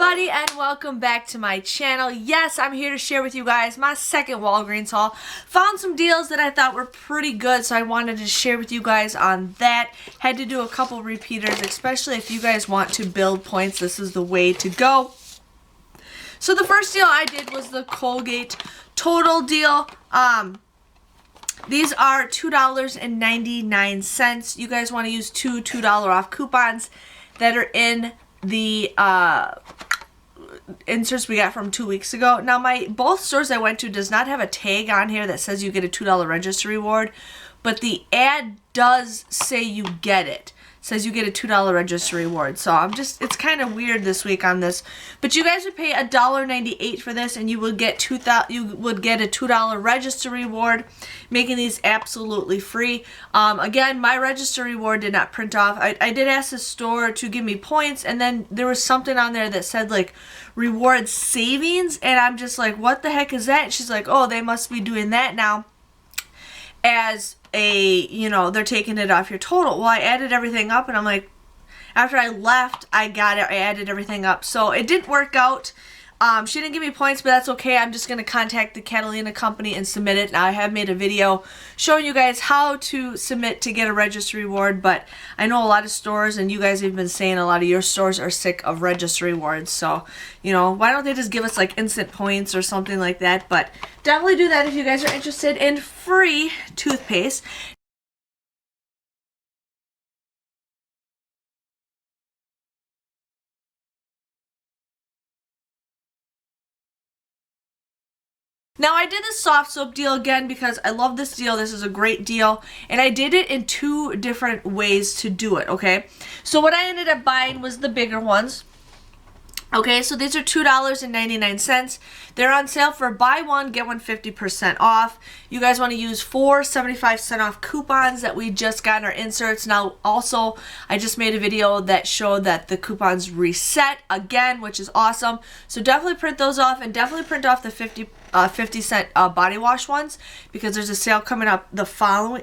everybody, and welcome back to my channel. Yes, I'm here to share with you guys my second Walgreens haul. Found some deals that I thought were pretty good, so I wanted to share with you guys on that. Had to do a couple repeaters, especially if you guys want to build points. This is the way to go. So the first deal I did was the Colgate Total deal. These are $2.99. You guys want to use two $2 off coupons that are in the inserts we got from 2 weeks ago. Now both stores I went to does not have a tag on here that says you get a $2 register reward, but the ad does say you get it. It says you get a $2 register reward. So it's kind of weird this week on this. But you guys would pay $1.98 for this, and you would get a $2 register reward, making these absolutely free. Again, my register reward did not print off. I did ask the store to give me points, and then there was something on there that said like reward savings, and I'm just like, what the heck is that? And she's like, oh, they must be doing that now as a, they're taking it off your total. Well, I added everything up, and I'm like, after I left, I added everything up. So it didn't work out. She didn't give me points, but that's okay. I'm just going to contact the Catalina company and submit it. Now, I have made a video showing you guys how to submit to get a register reward, but I know a lot of stores, and you guys have been saying a lot of your stores are sick of register rewards. So, why don't they just give us like instant points or something like that? But definitely do that if you guys are interested in free toothpaste. Now, I did the Softsoap deal again because I love this deal. This is a great deal. And I did it in two different ways to do it, okay? So what I ended up buying was the bigger ones. Okay, so these are $2.99. They're on sale for buy one, get one 50% off. You guys want to use 4 75-cent off coupons that we just got in our inserts. Now, also, I just made a video that showed that the coupons reset again, which is awesome. So definitely print those off, and definitely print off the 50-cent body wash ones, because there's a sale coming up the following,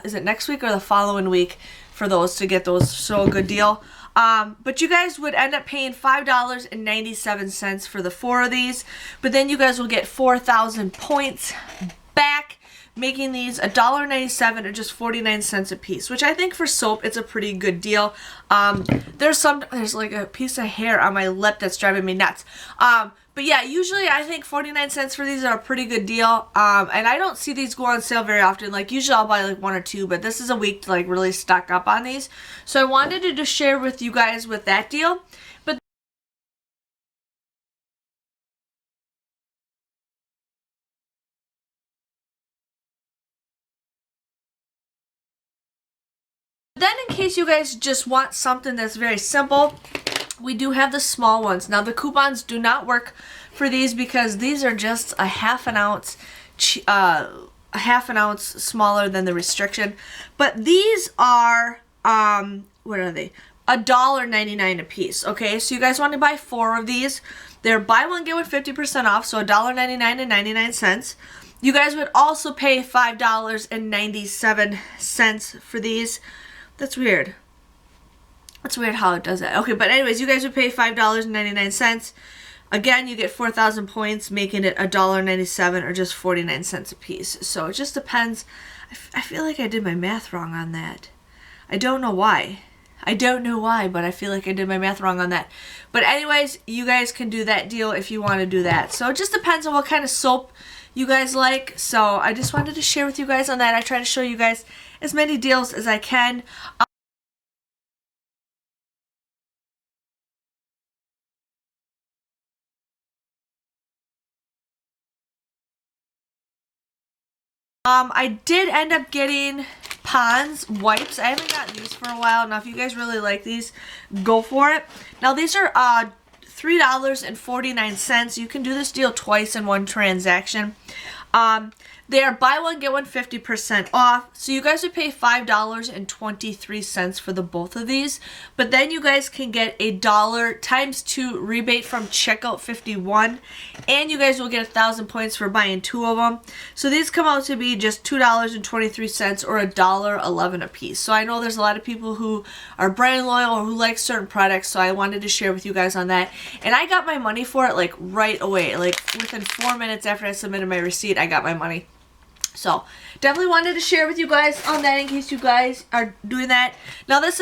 is it next week or the following week for those, to get those. So a good deal. But you guys would end up paying $5.97 for the 4 of these, but then you guys will get 4,000 points back, making these $1.97 or just 49 cents a piece, which I think for soap, it's a pretty good deal. There's like a piece of hair on my lip that's driving me nuts. But yeah, usually I think 49 cents for these are a pretty good deal. And I don't see these go on sale very often. Like, usually I'll buy like 1 or 2, but this is a week to like really stock up on these. So I wanted to just share with you guys with that deal. But then, in case you guys just want something that's very simple, we do have the small ones. Now, the coupons do not work for these because these are just a half an ounce smaller than the restriction. But these are, what are they? $1.99 a piece. Okay, so you guys want to buy 4 of these. They're buy one, get one 50% off, so $1.99 and 99 cents. You guys would also pay $5.97 for these. That's weird. That's weird how it does that. Okay, but anyways, you guys would pay $5.99. Again, you get 4,000 points, making it $1.97 or just 49 cents a piece. So it just depends. I feel like I did my math wrong on that. I don't know why. But I feel like I did my math wrong on that. But anyways, you guys can do that deal if you want to do that. So it just depends on what kind of soap you guys like. So I just wanted to share with you guys on that. I try to show you guys as many deals as I can. I did end up getting Pond's wipes. I haven't gotten these for a while. Now, if you guys really like these, go for it. Now, these are $3.49. You can do this deal twice in one transaction. They are buy one, get one 50% off. So you guys would pay $5.23 for the both of these. But then you guys can get a $1 times 2 rebate from checkout 51. And you guys will get 1,000 points for buying 2 of them. So these come out to be just $2.23 or $1.11 a piece. So I know there's a lot of people who are brand loyal or who like certain products. So I wanted to share with you guys on that. And I got my money for it like right away. Like within 4 minutes after I submitted my receipt, I got my money. So, definitely wanted to share with you guys on that in case you guys are doing that. Now, this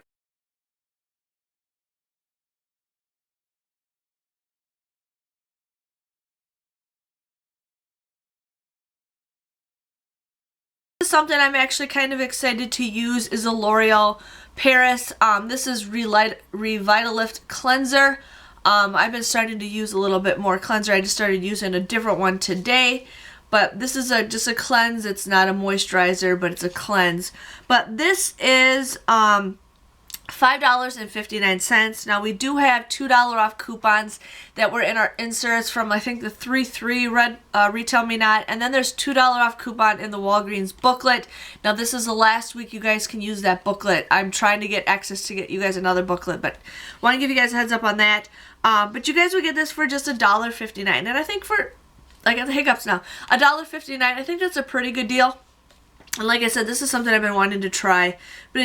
is something I'm actually kind of excited to use is a L'Oreal Paris. This is Revitalift Cleanser. I've been starting to use a little bit more cleanser. I just started using a different one today. But this is just a cleanse. It's not a moisturizer, but it's a cleanse. But this is $5.59. Now, we do have $2 off coupons that were in our inserts from, I think, the 3-3 Retail Me Not. And then there's $2 off coupon in the Walgreens booklet. Now, this is the last week you guys can use that booklet. I'm trying to get access to get you guys another booklet, but want to give you guys a heads up on that. But you guys would get this for just $1.59. And I think for... I got the hiccups now. $1.59. I think that's a pretty good deal. And like I said, this is something I've been wanting to try. But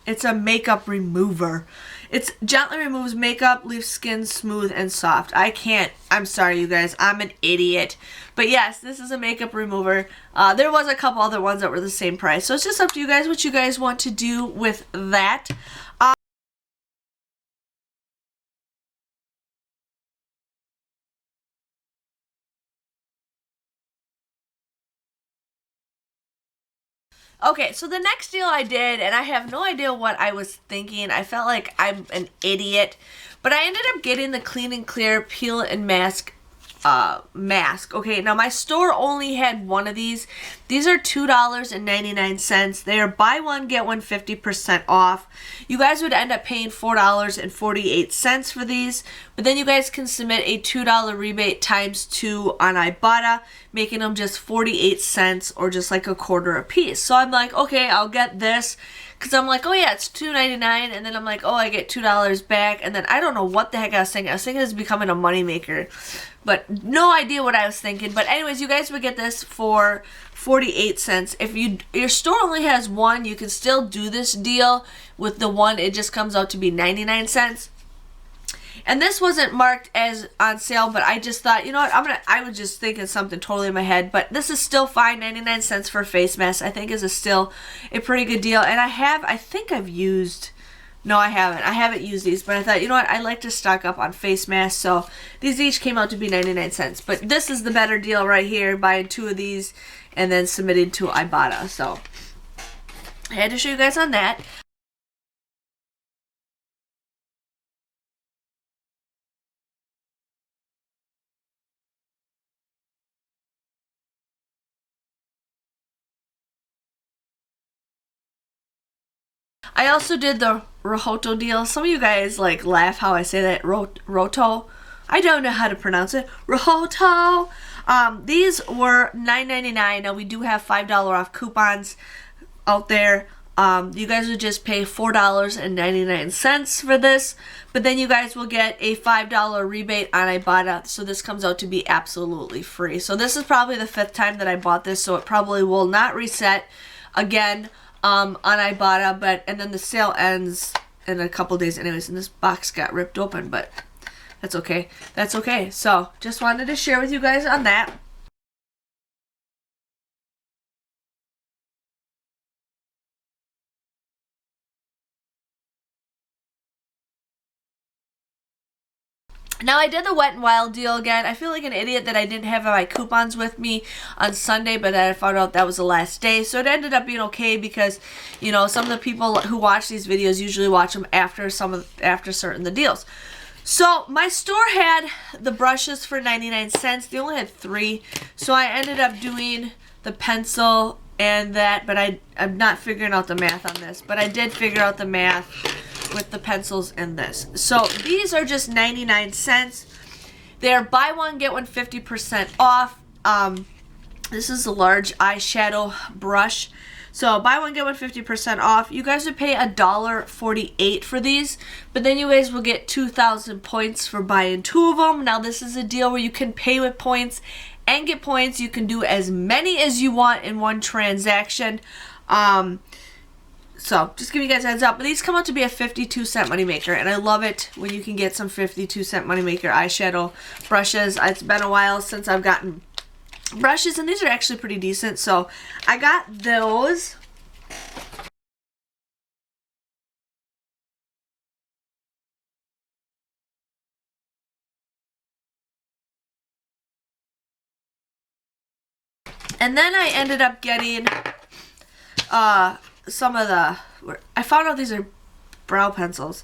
it's a makeup remover. It gently removes makeup, leaves skin smooth and soft. I'm sorry, you guys. I'm an idiot. But yes, this is a makeup remover. There was a couple other ones that were the same price. So it's just up to you guys what you guys want to do with that. Okay, so the next deal I did, and I have no idea what I was thinking. I felt like I'm an idiot. But I ended up getting the Clean and Clear Peel and Mask mask. Okay, now my store only had one of these. These are $2.99. They are buy one, get one 50% off. You guys would end up paying $4.48 for these, but then you guys can submit a $2 rebate times 2 on Ibotta, making them just 48 cents or just like a quarter a piece. So I'm like, okay, I'll get this. Because I'm like, oh yeah, it's $2.99, and then I'm like, oh, I get $2 back, and then I don't know what the heck I was thinking. I was thinking it's becoming a moneymaker, but no idea what I was thinking. But anyways, you guys would get this for 48 cents. If your store only has one, you can still do this deal with the one. It just comes out to be 99 cents. And this wasn't marked as on sale, but I just thought, you know what, I was just thinking something totally in my head, but this is still fine. 99 cents for a face mask, I think is still a pretty good deal. And I haven't used these, but I thought, you know what, I like to stock up on face masks, so these each came out to be 99 cents. But this is the better deal right here, buying 2 of these and then submitting to Ibotta. So I had to show you guys on that. I also did the Roto deal. Some of you guys like laugh how I say that. Roto. I don't know how to pronounce it. Roto. These were $9.99. Now we do have $5 off coupons out there. You guys would just pay $4.99 for this, but then you guys will get a $5 rebate on Ibotta, so this comes out to be absolutely free. So this is probably the 5th time that I bought this, so it probably will not reset again on Ibotta, and then the sale ends in a couple days anyways, and this box got ripped open, but that's okay. That's okay. So just wanted to share with you guys on that. Now, I did the Wet n Wild deal again. I feel like an idiot that I didn't have my coupons with me on Sunday, but then I found out that was the last day. So it ended up being okay because, you know, some of the people who watch these videos usually watch them after certain the deals. So my store had the brushes for 99 cents. They only had 3. So I ended up doing the pencil and that, but I'm not figuring out the math on this. But I did figure out the math with the pencils and this. So these are just 99 cents. They're buy one, get one 50% off. This is a large eyeshadow brush. So buy one, get one 50% off. You guys would pay $1.48 for these, but then you guys will get 2,000 points for buying 2 of them. Now this is a deal where you can pay with points and get points. You can do as many as you want in one transaction. So just give you guys a heads up. But these come out to be a 52-cent moneymaker, and I love it when you can get some 52-cent moneymaker eyeshadow brushes. It's been a while since I've gotten brushes, and these are actually pretty decent, so I got those. And then I ended up getting some of the, I found out these are brow pencils,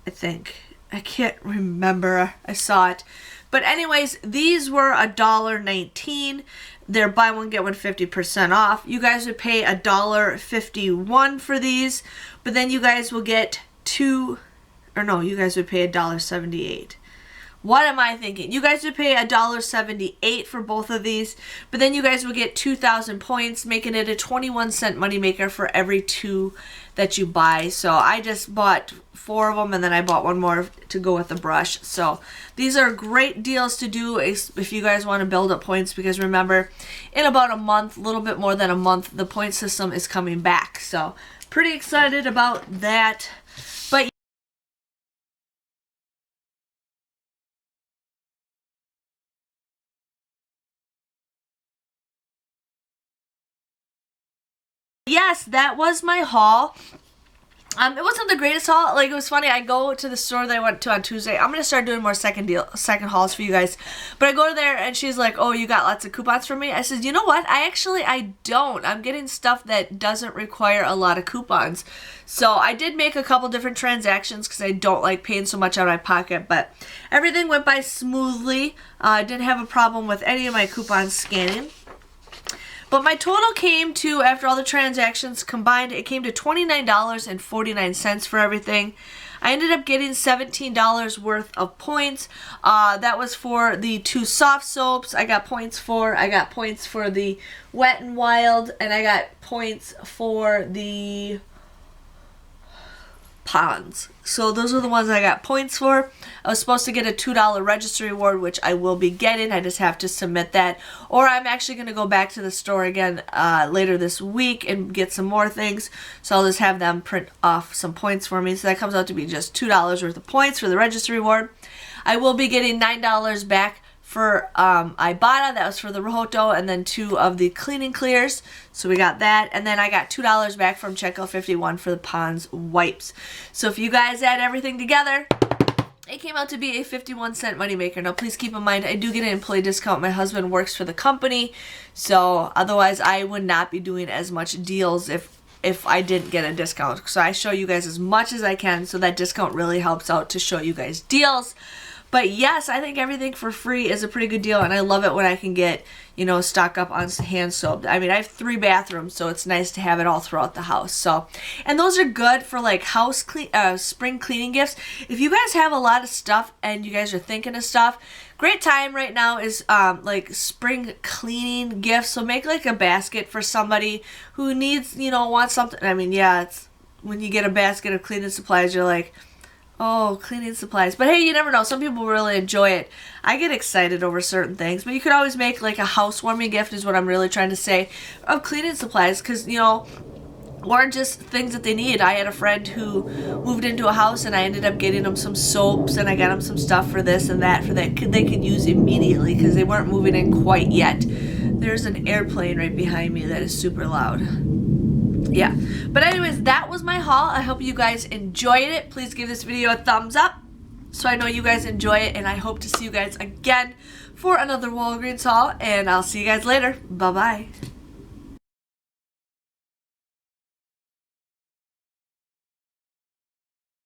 I think. I can't remember. I saw it. But anyways, these were $1.19. They're buy one, get one 50% off. You guys would pay $1.51 for these, but then you guys will get you guys would pay $1.78. What am I thinking? You guys would pay $1.78 for both of these, but then you guys would get 2,000 points, making it a 21-cent moneymaker for every 2 that you buy. So I just bought 4 of them, and then I bought 1 more to go with the brush. So these are great deals to do if you guys want to build up points, because remember, in about a month, a little bit more than a month, the point system is coming back. So pretty excited about that. But yes, that was my haul. It wasn't the greatest haul. Like, it was funny. I go to the store that I went to on Tuesday. I'm gonna start doing more second hauls for you guys. But I go to there and she's like, "Oh, you got lots of coupons for me?" I said, "You know what? I don't. I'm getting stuff that doesn't require a lot of coupons." So I did make a couple different transactions because I don't like paying so much out of my pocket. But everything went by smoothly. I didn't have a problem with any of my coupons scanning. But my total came to, after all the transactions combined, it came to $29.49 for everything. I ended up getting $17 worth of points. That was for the 2 soft soaps. I got points for the Wet n Wild, and I got points for the Ponds. So those are the ones I got points for. I was supposed to get a $2 registry reward, which I will be getting. I just have to submit that. Or I'm actually going to go back to the store again later this week and get some more things. So I'll just have them print off some points for me. So that comes out to be just $2 worth of points for the registry reward. I will be getting $9 back for Ibotta. That was for the Roto, and then 2 of the cleaning clears. So we got that. And then I got $2 back from Checkout 51 for the Pond's wipes. So if you guys add everything together, it came out to be a 51-cent moneymaker. Now please keep in mind, I do get an employee discount. My husband works for the company, so otherwise I would not be doing as much deals if I didn't get a discount. So I show you guys as much as I can, so that discount really helps out to show you guys deals. But yes, I think everything for free is a pretty good deal, and I love it when I can get, stock up on hand soap. I mean, I have 3 bathrooms, so it's nice to have it all throughout the house. So, and those are good for like spring cleaning gifts. If you guys have a lot of stuff and you guys are thinking of stuff, great time right now is like spring cleaning gifts. So make like a basket for somebody who needs, wants something. I mean, yeah, it's when you get a basket of cleaning supplies, you're like, oh, cleaning supplies. But hey, you never know. Some people really enjoy it. I get excited over certain things. But you could always make like a housewarming gift is what I'm really trying to say, of cleaning supplies. Because, or just things that they need. I had a friend who moved into a house, and I ended up getting them some soaps, and I got them some stuff for this and that they could use immediately because they weren't moving in quite yet. There's an airplane right behind me that is super loud. Yeah, but anyways, that was my haul. I hope you guys enjoyed it. Please give this video a thumbs up so I know you guys enjoy it, and I hope to see you guys again for another Walgreens haul, and I'll see you guys later. Bye-bye.